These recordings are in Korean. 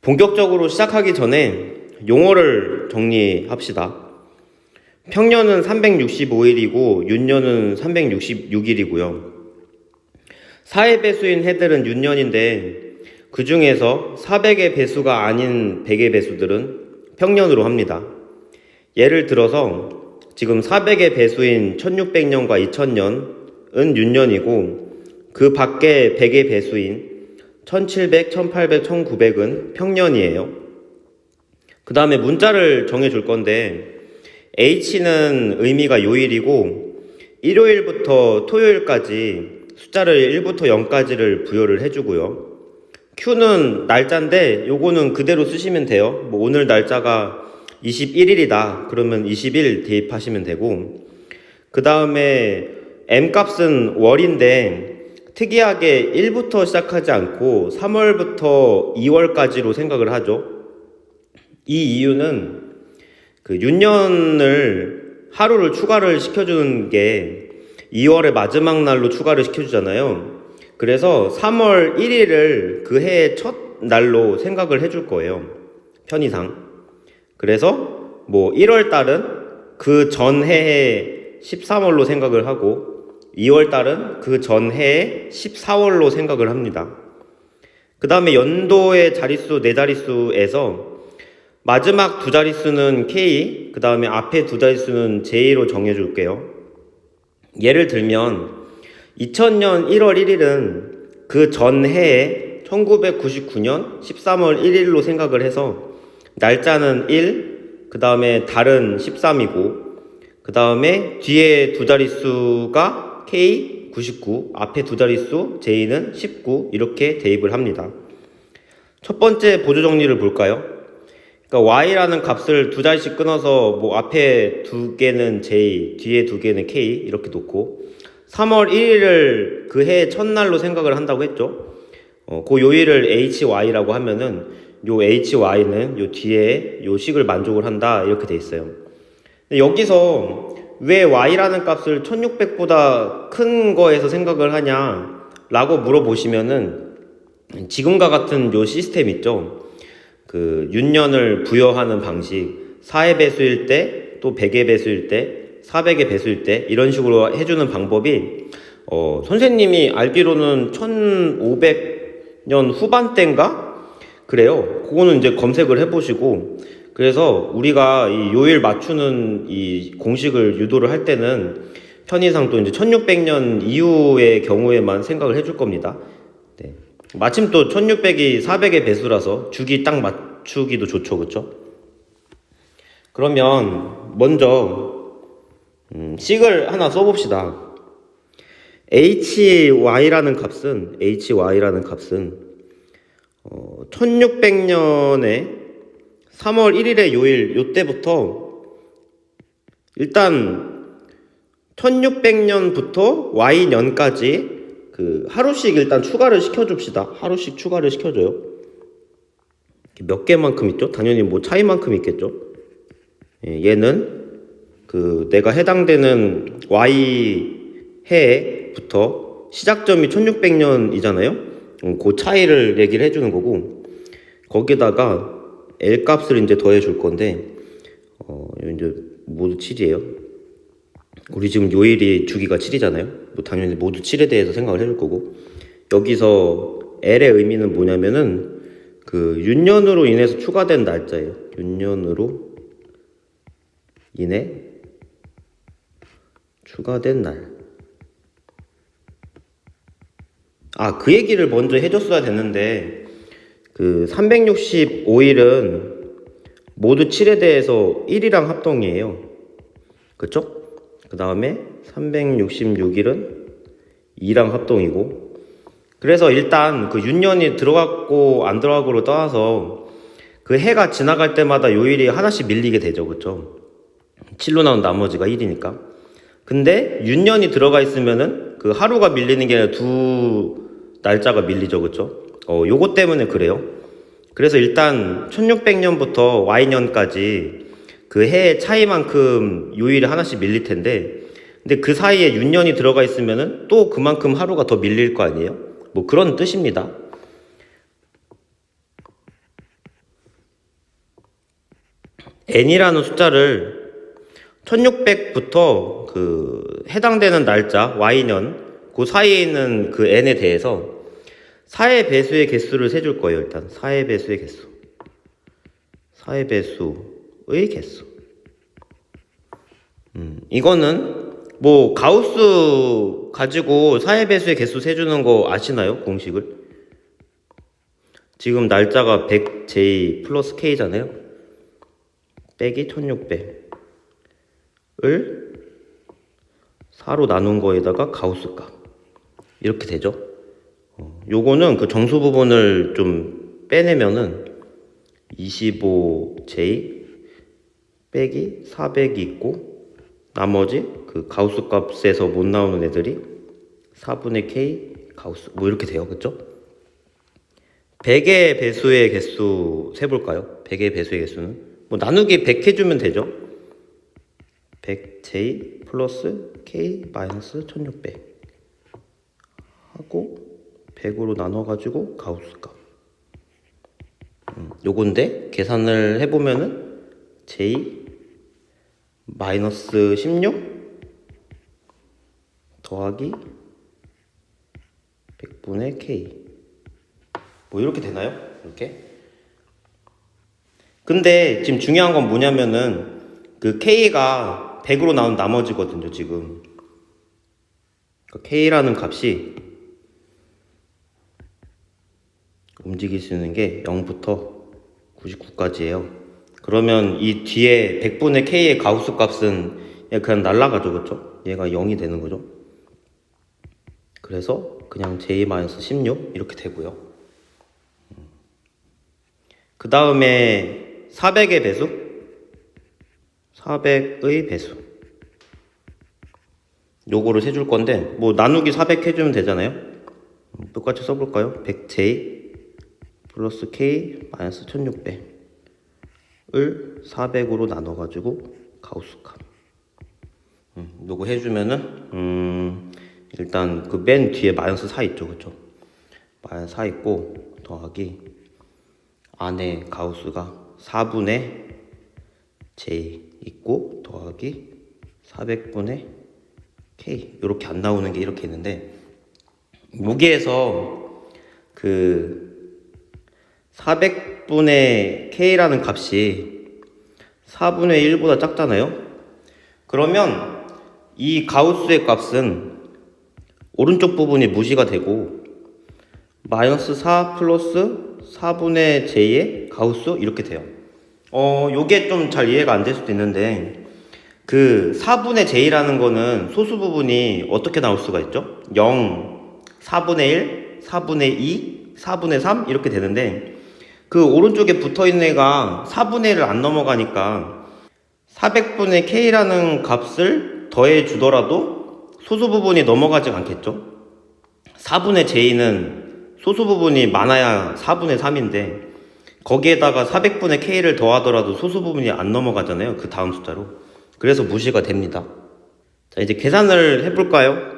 본격적으로 시작하기 전에 용어를 정리합시다. 평년은 365일이고 윤년은 366일이고요. 사의 배수인 해들은 윤년인데 그 중에서 400의 배수가 아닌 100의 배수들은 평년으로 합니다. 예를 들어서 지금 400의 배수인 1600년과 2000년은 윤년이고 그 밖에 100의 배수인 1700, 1800, 1900은 평년이에요. 그 다음에 문자를 정해줄 건데 H는 의미가 요일이고 일요일부터 토요일까지 숫자를 1부터 0까지를 부여를 해주고요. Q는 날짜인데 요거는 그대로 쓰시면 돼요. 뭐 오늘 날짜가 21일이다 그러면 20일 대입하시면 되고, 그 다음에 M값은 월인데 특이하게 1부터 시작하지 않고 3월부터 2월까지로 생각을 하죠. 이 이유는 그 윤년을 하루를 추가를 시켜주는 게 2월의 마지막 날로 추가를 시켜주잖아요. 그래서 3월 1일을 그 해의 첫 날로 생각을 해줄 거예요. 편의상. 그래서 뭐 1월 달은 그 전 해의 13월로 생각을 하고 2월 달은 그 전 해의 14월로 생각을 합니다. 그 다음에 연도의 자릿수, 네 자릿수에서 마지막 두 자릿수는 K, 그 다음에 앞에 두 자릿수는 J로 정해줄게요. 예를 들면 2000년 1월 1일은 그 전 해에 1999년 13월 1일로 생각을 해서 날짜는 1, 그 다음에 달은 13이고 그 다음에 뒤에 두 자릿수가 K 99, 앞에 두 자릿수 J는 19 이렇게 대입을 합니다. 첫 번째 보조 정리를 볼까요? 그러니까 Y라는 값을 두 자리씩 끊어서 뭐 앞에 두 개는 J, 뒤에 두 개는 K 이렇게 놓고 3월 1일을 그 해의 첫날로 생각을 한다고 했죠. 그 요일을 HY라고 하면은 요 HY는 요 뒤에 요 식을 만족을 한다 이렇게 돼 있어요. 여기서 왜 Y라는 값을 1600보다 큰 거에서 생각을 하냐 라고 물어보시면은 지금과 같은 요 시스템 있죠. 그 윤년을 부여하는 방식, 4의 배수일 때 또 100의 배수일 때 400의 배수일 때 이런 식으로 해주는 방법이 선생님이 알기로는 1500년 후반대인가? 그래요. 그거는 이제 검색을 해보시고, 그래서 우리가 이 요일 맞추는 이 공식을 유도를 할 때는 편의상 또 이제 1600년 이후의 경우에만 생각을 해줄 겁니다. 네. 마침 또 1600이 400의 배수라서 주기 딱 맞추기도 좋죠, 그쵸? 그러면 먼저 식을 하나 써봅시다. HY라는 값은 1600년에 3월 1일의 요일 요때부터 일단 1600년부터 Y년까지 그 하루씩 일단 추가를 시켜줍시다. 하루씩 추가를 시켜줘요. 몇 개만큼 있죠? 당연히 뭐 차이만큼 있겠죠. 얘는 그 내가 해당되는 Y 해부터 시작점이 1600년이잖아요. 그 차이를 얘기를 해주는 거고, 거기다가 L 값을 이제 더해 줄 건데, 이제 모두 7이에요. 우리 지금 요일이 주기가 7이잖아요. 뭐 당연히 모두 7에 대해서 생각을 해줄 거고, 여기서 L의 의미는 뭐냐면은 그 윤년으로 인해서 추가된 날짜예요. 윤년으로 인해 추가된 날. 그 얘기를 먼저 해줬어야 됐는데, 그 365일은 모두 7에 대해서 1이랑 합동이에요. 그쵸? 그 다음에 366일은 2랑 합동이고, 그래서 일단 그 윤년이 들어갔고 안 들어가고를 떠나서 그 해가 지나갈 때마다 요일이 하나씩 밀리게 되죠. 그쵸? 7로 나온 나머지가 1이니까. 근데 윤년이 들어가 있으면은 그 하루가 밀리는 게 아니라 두 날짜가 밀리죠. 그쵸? 요거 때문에 그래요. 그래서 일단 1600년부터 Y년까지 그 해의 차이만큼 요일이 하나씩 밀릴 텐데, 근데 그 사이에 윤년이 들어가 있으면은 또 그만큼 하루가 더 밀릴 거 아니에요? 뭐 그런 뜻입니다. n이라는 숫자를 1600부터 그 해당되는 날짜 y년 그 사이에 있는 그 n에 대해서 4의 배수의 개수를 세줄 거예요. 일단 4의 배수의 개수, 4의 배수의 개수. 이거는 뭐 가우스 가지고 4의 배수의 개수 세주는 거 아시나요? 공식을? 지금 날짜가 100j 플러스 k잖아요. 빼기 1600을 4로 나눈 거에다가 가우스 값 이렇게 되죠. 요거는 그 정수 부분을 좀 빼내면은 25j 빼기 400이 있고 나머지 그 가우스 값에서 못 나오는 애들이 4분의 k 가우스 뭐 이렇게 돼요. 그쵸? 100의 배수의 개수 세볼까요? 100의 배수의 개수는 뭐 나누기 100 해주면 되죠. 100j 플러스 k 마이너스 1600 하고 100으로 나눠가지고 가우스 값 요건데 계산을 해보면은 j 마이너스 16 더하기 100분의 k 뭐 이렇게 되나요? 이렇게? 근데 지금 중요한 건 뭐냐면은 그 k가 100으로 나온 나머지거든요. 지금 k라는 값이 움직일 수 있는 게 0부터 99까지예요. 그러면 이 뒤에 100분의 k의 가우스 값은 그냥 날라가죠. 그렇죠? 얘가 0이 되는 거죠. 그래서 그냥 j-16 이렇게 되고요. 그 다음에 400의 배수, 400의 배수 요거를 세줄 건데 뭐 나누기 400 해주면 되잖아요. 똑같이 써볼까요? 100j 플러스 k 마이너스 1600을 400으로 나눠가지고 가우스 값 요거 해주면은 일단 그 맨 뒤에 마이너스 4 있죠. 그쵸? 마이너스 4 있고 더하기 안에 가우스가 4분의 j 있고 더하기 400분의 k 이렇게 안 나오는 게 이렇게 있는데 여기에서 그 400분의 k라는 값이 4분의 1보다 작잖아요. 그러면 이 가우스의 값은 오른쪽 부분이 무시가 되고 마이너스 4 플러스 4분의 j의 가우스 이렇게 돼요. 요게 좀 잘 이해가 안 될 수도 있는데 그 4분의 j라는 거는 소수 부분이 어떻게 나올 수가 있죠? 0, 4분의 1, 4분의 2, 4분의 3 이렇게 되는데 그 오른쪽에 붙어있는 애가 4분의 1을 안 넘어가니까 400분의 k라는 값을 더해 주더라도 소수 부분이 넘어가지 않겠죠? 4분의 j는 소수 부분이 많아야 4분의 3인데 거기에다가 400분의 k를 더하더라도 소수 부분이 안 넘어가잖아요. 그 다음 숫자로. 그래서 무시가 됩니다. 자, 이제 계산을 해볼까요?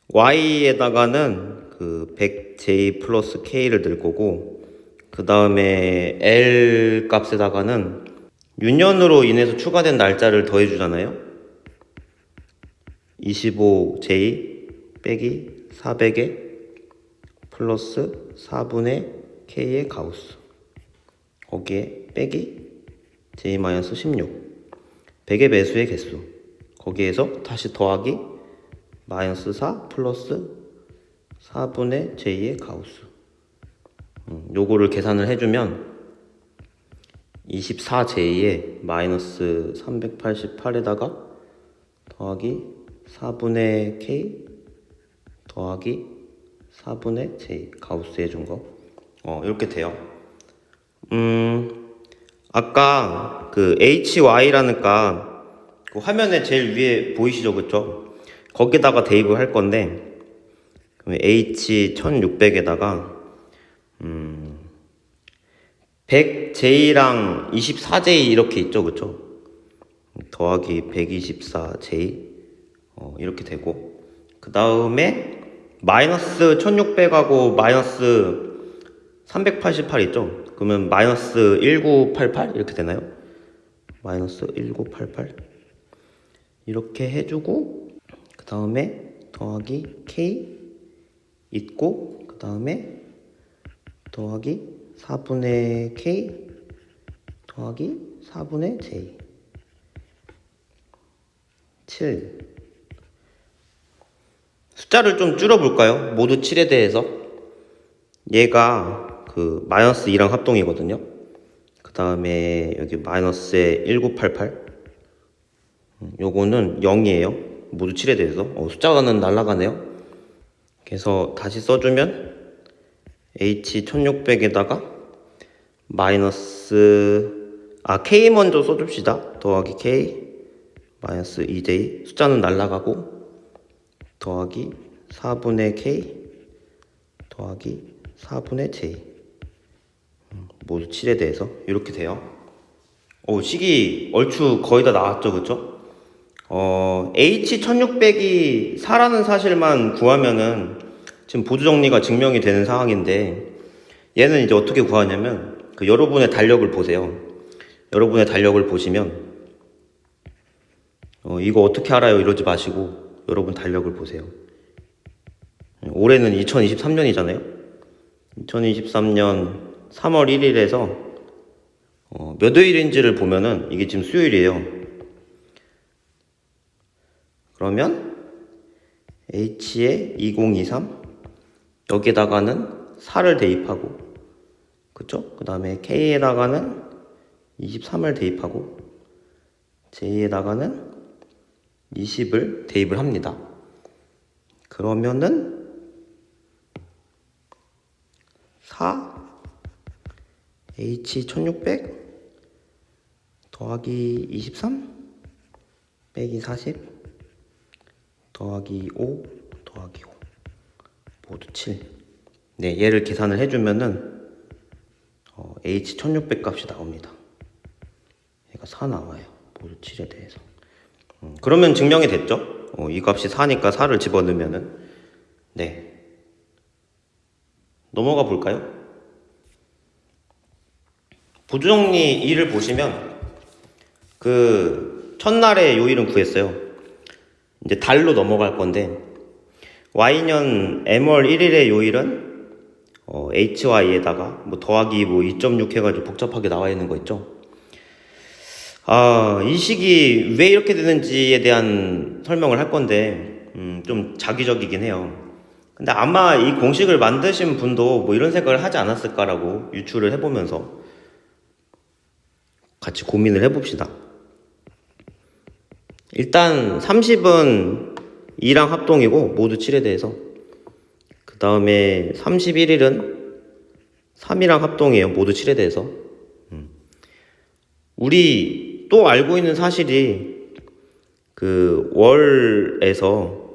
y에다가는 그 100j 플러스 k를 넣을 거고 그 다음에 l 값에다가는 유년으로 인해서 추가된 날짜를 더해 주잖아요. 25j 빼기 400에 플러스 4분의 k의 가우스 거기에 빼기 j-16 100의 배수의 개수 거기에서 다시 더하기 마이너스 4 플러스 4분의 j의 가우스 요거를 계산을 해주면 24j에 마이너스 388에다가 더하기 4분의 k 더하기 4분의 j 가우스 해준 거 이렇게 돼요. 아까 그 hy라는 값 그 화면에 제일 위에 보이시죠? 그쵸? 거기다가 대입을 할 건데 그러면 h1600에다가 100j랑 24j 이렇게 있죠? 그쵸? 더하기 124j 이렇게 되고 그 다음에 마이너스 1600하고 마이너스 388 있죠? 그러면 마이너스 1988 이렇게 되나요? 마이너스 1988 이렇게 해주고 그 다음에 더하기 K 있고 그 다음에 더하기 4분의 K 더하기 4분의 J 7 숫자를 좀 줄여볼까요? 모두 7에 대해서 얘가 그 마이너스 2랑 합동이거든요. 그 다음에 여기 마이너스에 1988 요거는 0이에요. 모두 7에 대해서 숫자가는 날아가네요. 그래서 다시 써주면 H 1600에다가 마이너스 K 먼저 써줍시다. 더하기 K 마이너스 2J 숫자는 날아가고 더하기 4분의 K 더하기 4분의 J 모두 7에 대해서 이렇게 돼요. 식이 얼추 거의 다 나왔죠, 그쵸? H 1600이 4라는 사실만 구하면은 지금 보조정리가 증명이 되는 상황인데 얘는 이제 어떻게 구하냐면 그 여러분의 달력을 보세요. 여러분의 달력을 보시면 이거 어떻게 알아요 이러지 마시고 여러분 달력을 보세요. 올해는 2023년이잖아요. 2023년 3월 1일에서 몇 요일인지를 보면은 이게 지금 수요일이에요. 그러면 H에 2023 여기에다가는 4를 대입하고 그쵸? 그 다음에 K에다가는 23을 대입하고 J에다가는 20을 대입을 합니다. 그러면은 4 H 1600 더하기 23 빼기 40 더하기 5 더하기 5 모두 7. 네, 얘를 계산을 해주면은 H 1600 값이 나옵니다. 얘가 4 나와요. 모두 7에 대해서. 그러면 증명이 됐죠? 이 값이 4니까 4를 집어넣으면은 네. 넘어가 볼까요? 보조정리 2를 보시면 그 첫날의 요일은 구했어요. 이제 달로 넘어갈 건데 Y년 M월 1일의 요일은 HY에다가 뭐 더하기 뭐 2.6 해가지고 복잡하게 나와 있는 거 있죠. 이 식이 왜 이렇게 되는지에 대한 설명을 할 건데 좀 자기적이긴 해요. 근데 아마 이 공식을 만드신 분도 뭐 이런 생각을 하지 않았을까라고 유추를 해보면서 같이 고민을 해봅시다. 일단 30은 2랑 합동이고 모두 7에 대해서 그 다음에 31일은 3이랑 합동이에요. 모두 7에 대해서 우리 또 알고 있는 사실이 그 월에서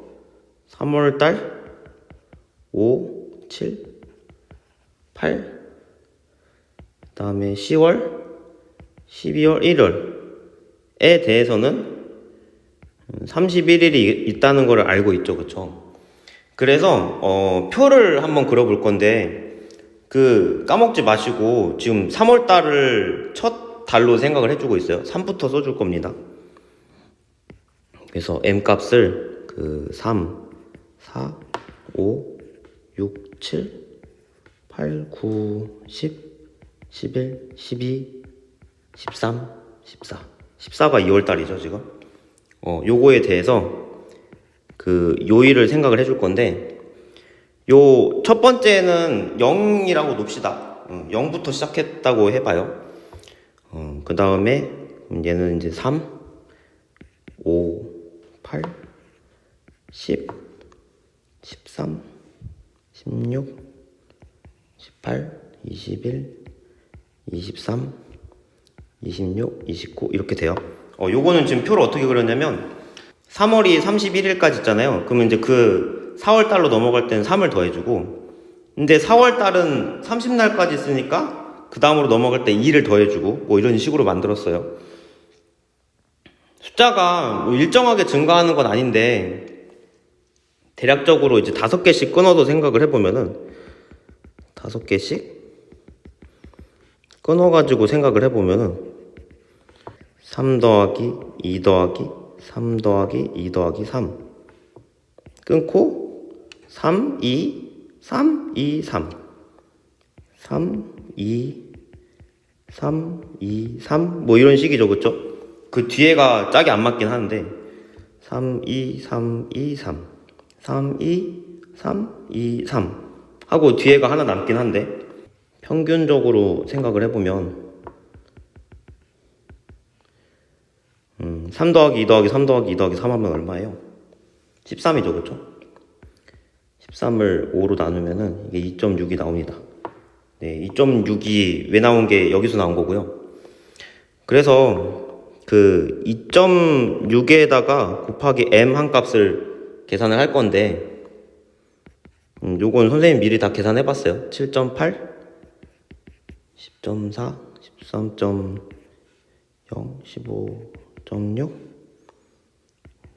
3월달 5, 7, 8 그 다음에 10월 12월 1월에 대해서는 31일이 있다는 걸 알고 있죠. 그쵸? 그래서 표를 한번 그려볼 건데 그 까먹지 마시고 지금 3월 달을 첫 달로 생각을 해주고 있어요. 3부터 써줄 겁니다. 그래서 M 값을 그 3, 4, 5, 6, 7, 8, 9, 10, 11, 12, 13, 14 14가 2월 달이죠 지금. 요거에 대해서 그 요일을 생각을 해줄 건데 요 첫 번째는 0이라고 놉시다. 0부터 시작했다고 해봐요. 그 다음에 얘는 이제 3, 5, 8, 10, 13, 16, 18, 21, 23, 26, 29 이렇게 돼요. 요거는 지금 표를 어떻게 그렸냐면 3월이 31일까지 있잖아요. 그러면 이제 그 4월달로 넘어갈 때는 3을 더해주고 근데 4월달은 30날까지 있으니까 그 다음으로 넘어갈 때 2를 더해주고 뭐 이런 식으로 만들었어요. 숫자가 뭐 일정하게 증가하는 건 아닌데 대략적으로 이제 5개씩 끊어서 생각을 해보면은 5개씩 끊어가지고 생각을 해보면은 3 더하기 2 더하기 3 더하기 2 더하기 3 끊고 3, 2, 3, 2, 3 3, 2, 3, 2, 3 뭐 이런 식이죠, 그쵸? 그 뒤에가 짝이 안 맞긴 하는데 3, 2, 3, 2, 3 3, 2, 3, 2, 3 하고 뒤에가 하나 남긴 한데 평균적으로 생각을 해보면 3 더하기 2 더하기 3 더하기 2 더하기 3 하면 얼마예요? 13이죠, 그쵸? 13을 5로 나누면은 이게 2.6이 나옵니다. 네, 2.6이 왜 나온 게 여기서 나온 거고요. 그래서 그 2.6에다가 곱하기 m 한 값을 계산을 할 건데 요건 선생님 미리 다 계산해 봤어요. 7.8, 10.4, 13.0, 15.6,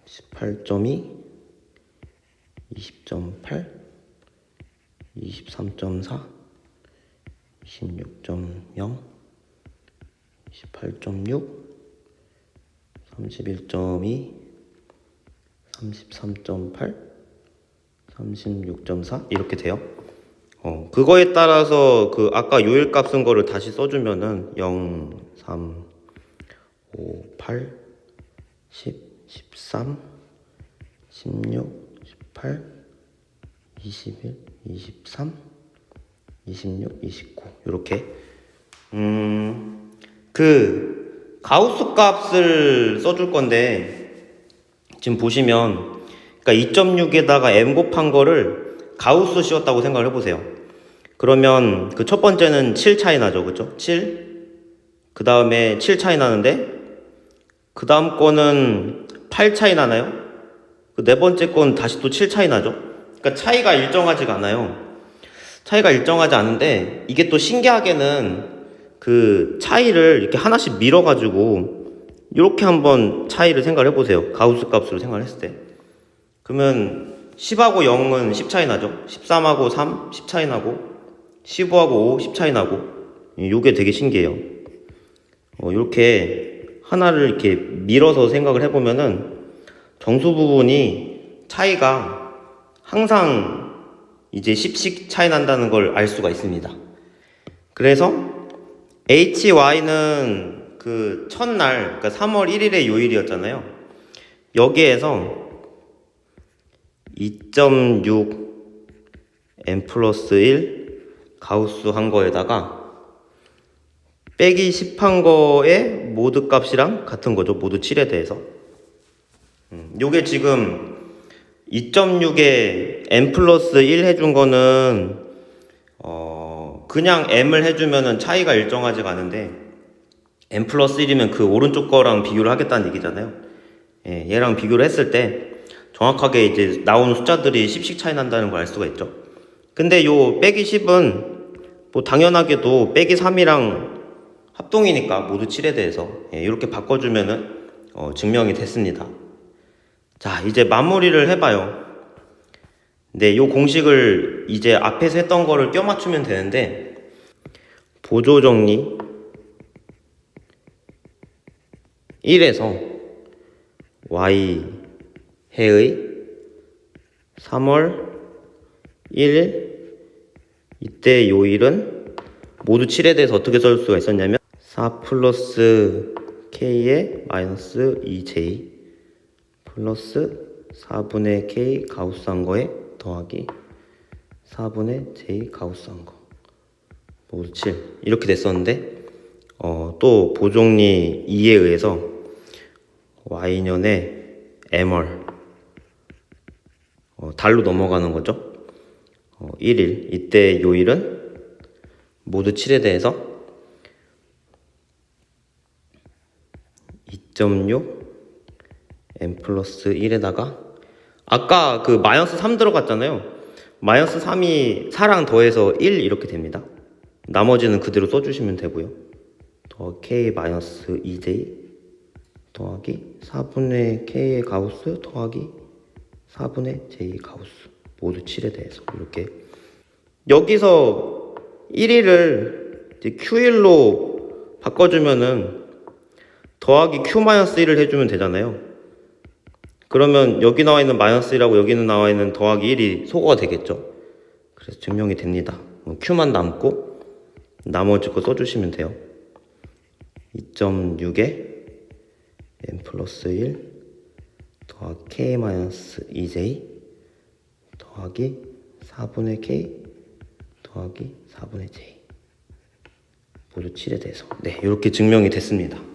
18.2, 20.8, 23.4, 26.0, 28.6, 31.2, 33.8, 36.4 이렇게 돼요. 그거에 따라서 그 아까 요일값 쓴 거를 다시 써주면은 0, 3, 5, 8, 10, 13, 16, 18, 21, 23, 26, 29 이렇게 그 가우스 값을 써줄 건데 지금 보시면 그러니까 2.6에다가 m 곱한 거를 가우스 씌웠다고 생각을 해보세요. 그러면 그 첫 번째는 7 차이 나죠, 그쵸? 7, 그 다음에 7 차이 나는데 그 다음 거는 8 차이 나나요? 그 네 번째 건 다시 또 7 차이 나죠? 그러니까 차이가 일정하지가 않아요. 차이가 일정하지 않은데 이게 또 신기하게는 그 차이를 이렇게 하나씩 밀어가지고 이렇게 한번 차이를 생각을 해보세요. 가우스 값으로 생각을 했을 때. 그러면 10하고 0은 10 차이 나죠? 13하고 3, 10 차이 나고 15하고 5, 10 차이 나고 요게 되게 신기해요. 이렇게 하나를 이렇게 밀어서 생각을 해보면은 정수 부분이 차이가 항상 이제 10씩 차이 난다는 걸 알 수가 있습니다. 그래서 HY는 그 첫날, 그러니까 3월 1일의 요일이었잖아요. 여기에서 2.6 n 플러스 1 가우스 한 거에다가 빼기 10 한 거의 모드 값이랑 같은 거죠. 모드 7에 대해서. 요게 지금 2.6에 n 플러스 1 해준 거는 그냥 m을 해주면은 차이가 일정하지가 않은데 n 플러스 1이면 그 오른쪽 거랑 비교를 하겠다는 얘기잖아요. 예, 얘랑 비교를 했을 때 정확하게 이제 나오는 숫자들이 10씩 차이 난다는 걸 알 수가 있죠. 근데 요 빼기 10은 뭐 당연하게도 빼기 3이랑 합동이니까 모두 7에 대해서 이렇게 바꿔주면은 증명이 됐습니다. 자, 이제 마무리를 해봐요. 네, 요 공식을 이제 앞에서 했던 거를 껴 맞추면 되는데 보조 정리 1에서 y 해의 3월 1일 이때 요일은 모두 7에 대해서 어떻게 쓸 수가 있었냐면 4 플러스 k의 마이너스 2j 플러스 4분의 k 가우스 한 거에 더하기 4분의 j 가우스 한 거 모두 7 이렇게 됐었는데 또 보정리 2에 의해서 y년의 m월 달로 넘어가는 거죠. 1일 이때 요일은 모두 7에 대해서 2.6 n 플러스 1에다가 아까 그 마이너스 3 들어갔잖아요. 마이너스 3이 4랑 더해서 1 이렇게 됩니다. 나머지는 그대로 써주시면 되고요. 더 k 마이너스 2j 더하기 4분의 k의 가우스 더하기 4분의 j 가우스 모두 7에 대해서 이렇게 여기서 1일을 이제 Q1로 바꿔주면은 더하기 Q-1을 해주면 되잖아요. 그러면 여기 나와 있는 -1하고 여기는 나와 있는 더하기 1이 소거가 되겠죠. 그래서 증명이 됩니다. Q만 남고 나머지 거 써주시면 돼요. 2.6에 n 플러스 1 더하기 k-2j 더하기 4분의 k 더하기 4분의 j 모두 7에 대해서 네, 이렇게 증명이 됐습니다.